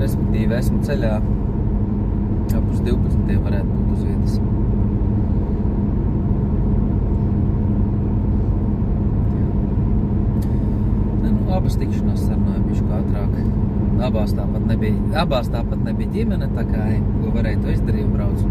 respektīvi esmu ceļā. Pus 12 varētu būt uz vietas. Abas tikšanās sarunāja bišķi ātrāk. Abās tāpat nebija ģimene, tā kā, ko varēja, to izdarīju, braucu.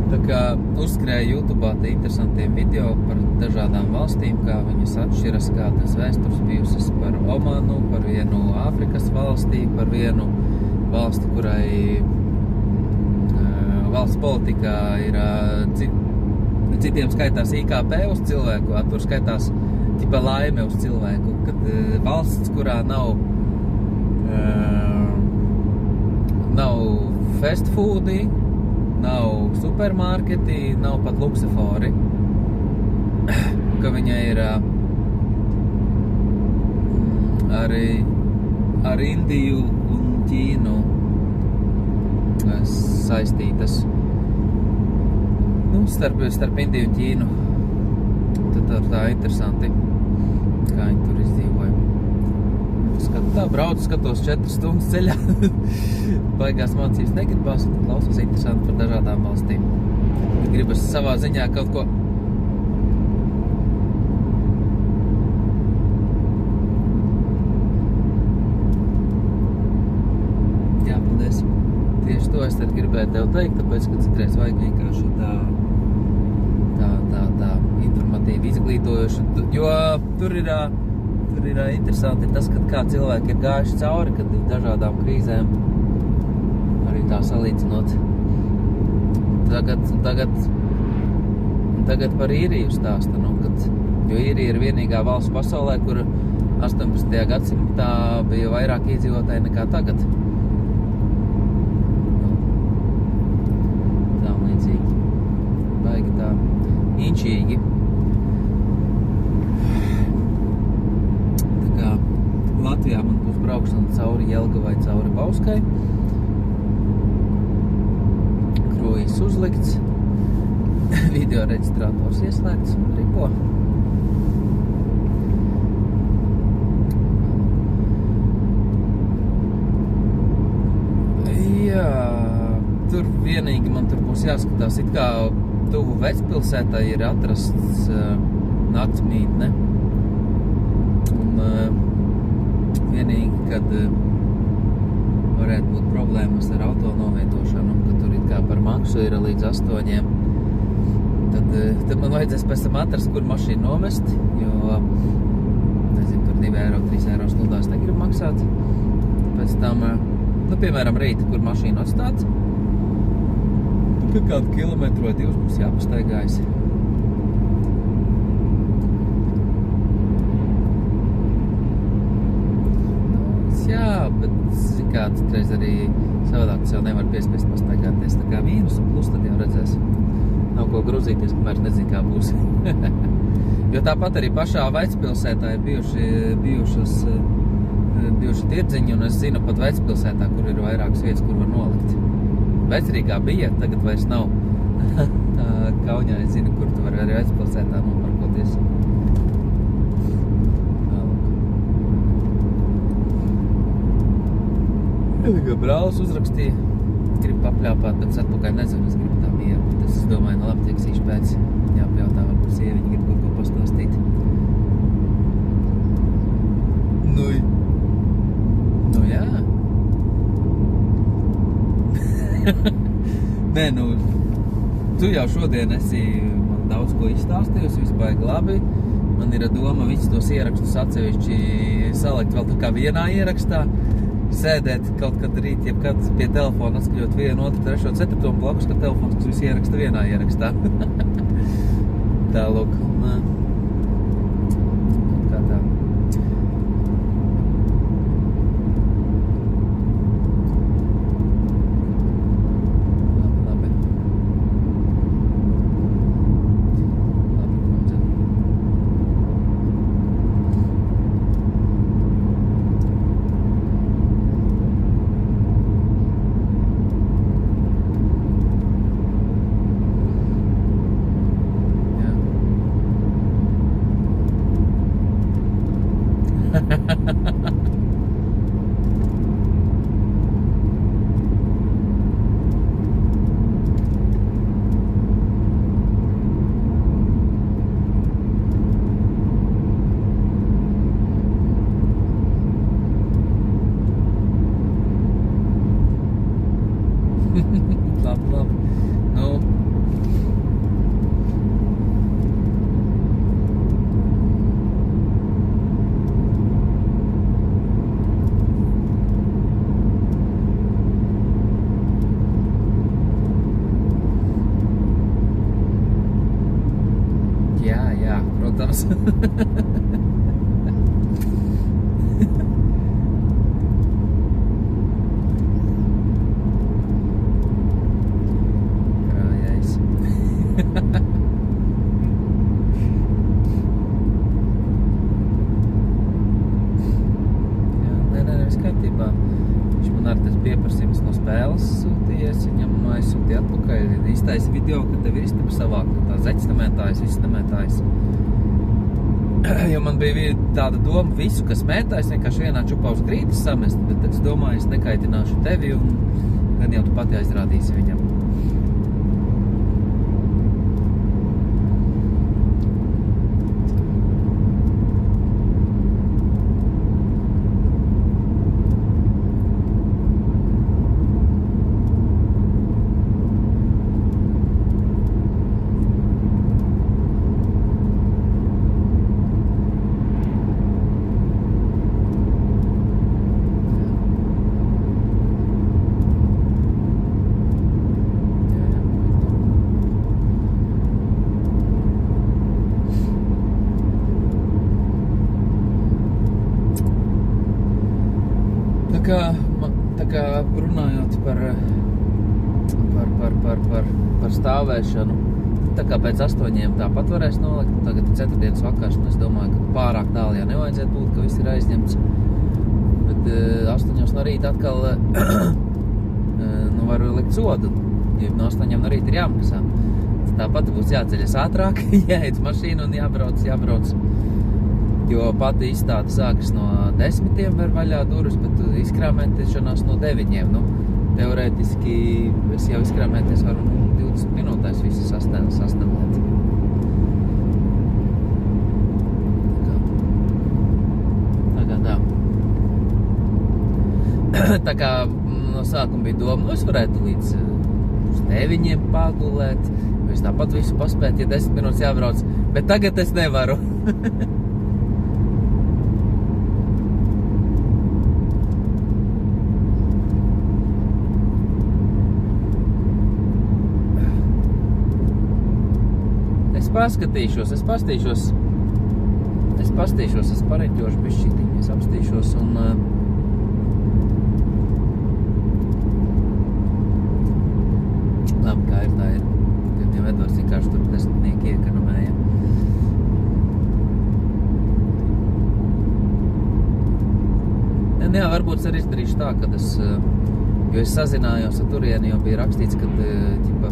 Tā kā uzskrēja YouTube'ā te interesantiem video par dažādām valstīm, kā viņas atšķiras, kādas vēstures bijusies par Omanu, par vienu Āfrikas valstī, par vienu valsti, kurai valsts politikā ir citiem skaitās IKP uz cilvēku, tur skaitās ķipa laime uz cilvēku, kad valsts, kurā nav fast foodi, nav supermarketi, nav pat luksefori, ka viņai ir ar Indiju un Ķīnu saistītas. Starp Indiju un Ķīnu. Tad tā interesanti, kā viņi tur izdzīvoja. Braucu, skatos 4 stundas ceļā. Baigās mācības negribās, un tad klausos interesanti par dažādām valstīm. Gribas savā ziņā kaut ko tieši to es tad gribēju tev teikt, tāpēc, ka citreiz vajag vienkārši tā informatīvi izglītojuši, jo tur ir interesanti tas, kad kā cilvēki ir gājuši cauri, kad dažādām krīzēm arī tā salīdzinot. Tagad par Īriju stāsta, jo Īrija ir vienīgā valsts pasaulē, kur 18. gadsimtā bija vairāk iedzīvotāji nekā tagad. Tā inčīgi. Tā kā Latvijā man būs braukšana cauri Jelgavai, cauri Bauskai. Kruīzs uzlikts. Video reģistrators ieslēgts un ripo. Jā, tur vienīgi man tur būs jāskatās, it kā tuvu Vecpilsētā ir atrasts naktsmītne. Un vienīgi, kad varētu būt problēmas ar auto novietošanu, ka tur it kā par maksu ir līdz 8, tad man vajadzēs pēc tam atrast, kur mašīnu novest, jo, nezinu, tur 2 eiro, 3 eiro stundās negribu maksāt. Pēc tam, piemēram, rīta, kur mašīnu atstāt, tad kādu kilometru vai 2 mums jāpastaigājas. Jā, bet kā citreiz arī savādāk jau nevar piespiest pastaigāties. Tā kā mīnus un plus tad jau redzēs. Nav ko gruzīties, kamēr nezinu, kā būs. Jo tāpat arī pašā Vecpilsētā ir bijuši tirdziņi, un es zinu pat Vecpilsētā, kur ir vairākas vietas, kur var nolikt. Vecrīgā bija, tagad vairs nav. Kauņā es zinu, kur tu vari arī Vecpilsētā noparkoties. Brālis uzrakstīja, grib papļāpāt, bet atpakaļ nezinu, es gribu tā mieru. Es domāju, labi, tieksīšu pēc jāpjautā, varbūt sieviņi grib kaut ko pastāstīt. Nu jā. Nē, tu jau šodien esi man daudz ko izstāstījusi, viss baigi labi. Man ir doma visus tos ierakstus atsevišķi salikt vēl tā kā vienā ierakstā. Sēdēt kaut kad rīt, jebkad pie telefona atskaļot 1, 2, 3, 4 blokus, ka telefons, kas visu ieraksta vienā ierakstā. Tā lūk. Kā tā. Labi. Kundze. Labi. Nu, jā, protams. Krājais. Nē, viss kārtībā. Viņš man ar tas pieprasījums no spēles sūtījies, viņam aizsūtīja atpakaļ. Iztaisa video, ka tev ir istaba savākta, tā zeķstamētājs, viss stamētājs. Jo man bija tāda doma visu, kas mētājs, vienkārši vienā čupā uz grīdas samest, bet es domāju, es nekaitināšu tevi un gan jau tu pati aizrādīsi viņam. Tā kā runājot par stāvēšanu, tā kā pēc 8 tāpat varēs nolikt, tagad ir 4. vakars, un es domāju, ka pārāk tālu jau nevajadzētu būt, ka viss ir aizņemts, bet 8 no rīta atkal var likt sodu, jo no 8 no rīta ir jāmaksā. Tāpat būs jāceļas ātrāk, jāiet mašīnu un jābrauc. Jo pati izstāde sākas no 10 var vaļā durvis, bet izkrāmētiešanās no 9. Nu, teorētiski es jau izkrāmēties varu 20 minūtēs visu sastāvēt. Tā kā no sākuma bija doma, es varētu līdz 9 pagulēt, es tāpat visu paspēt, ja 10 minūtes jābrauc, bet tagad es nevaru. Es pastīšos, es pariņķošu bišķītiņu, es apstīšos un labi, kā ir, tā ir. Tad jau Edvards vienkārši tur 10 iekanamēja. Jā, varbūt es arī izdarīšu tā, kad jo es sazinājos ar turieni, jo bija rakstīts, kad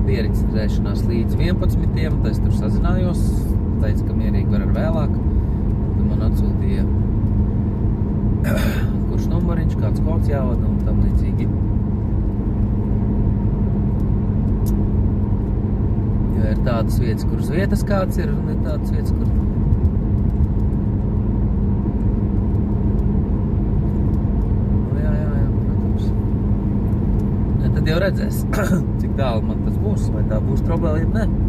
pieregistrēšanās līdz 11, tad es tur sazinājos, teica, ka mierīgi var ar vēlāk, tad man atsūtīja kurš numuriņš, kāds kods jāvada un tam līdzīgi. Jo ir tādas vietas, kuras vietas kāds ir, un ir tādas vietas, kur jau redzēs, cik tālu man tas būs, vai tā būs problēma, ne?